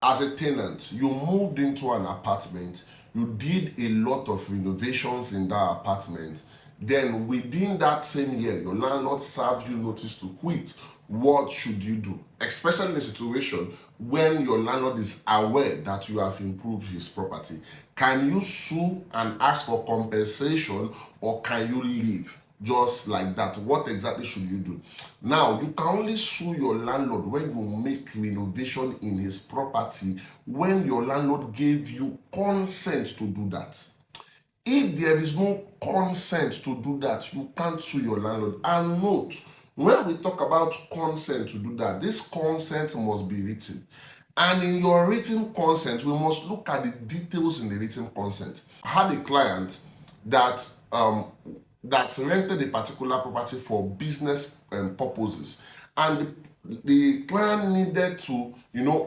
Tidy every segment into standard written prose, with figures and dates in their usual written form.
as a tenant, you moved into an apartment, you did a lot of renovations in that apartment, then within that same year, your landlord served you notice to quit. What should you do? Especially in a situation when your landlord is aware that you have improved his property. Can you sue and ask for compensation, or can you leave just like that? What exactly should you do? Now, you can only sue your landlord when you make renovation in his property, when your landlord gave you consent to do that. If there is no consent to do that, you can't sue your landlord. And note, when we talk about consent to do that, this consent must be written. And in your written consent, we must look at the details in the written consent. I had a client that that rented a particular property for business purposes, and the client needed to,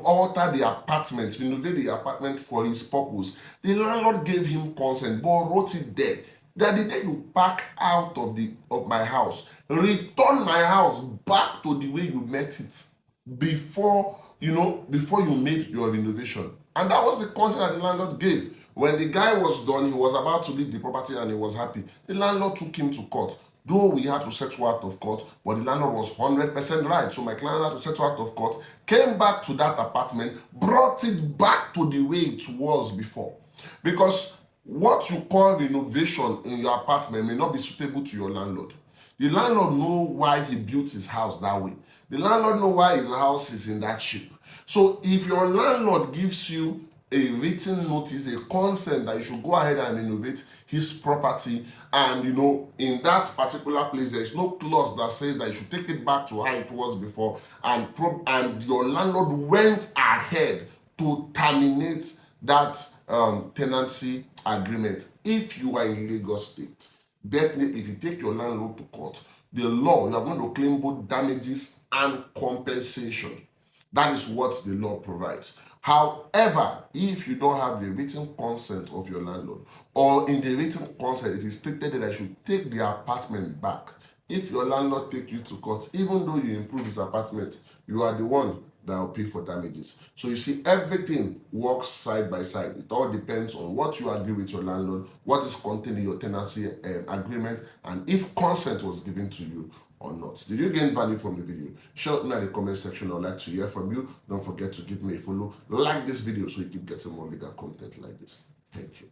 alter the apartment, renovate the apartment for his purpose. The landlord gave him consent, but wrote it there that the day you pack out of my house, return my house back to the way you met it before you made your renovation. And that was the consent that the landlord gave. When the guy was done, he was about to leave the property and he was happy. The landlord took him to court. Though we had to settle out of court, but the landlord was 100% right. So my client had to settle out of court, came back to that apartment, brought it back to the way it was before. Because what you call renovation in your apartment may not be suitable to your landlord. The landlord knows why he built his house that way. The landlord knows why his house is in that shape. So if your landlord gives you a written notice, a consent that you should go ahead and renovate his property, and in that particular place there is no clause that says that you should take it back to how it was before, and your landlord went ahead to terminate that tenancy agreement, if you are in Lagos State, definitely if you take your landlord to court, the law, you are going to claim both damages and compensation. That is what the law provides. However, if you don't have the written consent of your landlord, or in the written consent it is stated that I should take the apartment back, if your landlord takes you to court, even though you improve his apartment, you are the one that will pay for damages. So you see, everything works side by side. It all depends on what you agree with your landlord, what is contained in your tenancy agreement, and if consent was given to you or not. Did you gain value from the video? Share it in the comment section. I'd like to hear from you. Don't forget to give me a follow. Like this video so you keep getting more legal content like this. Thank you.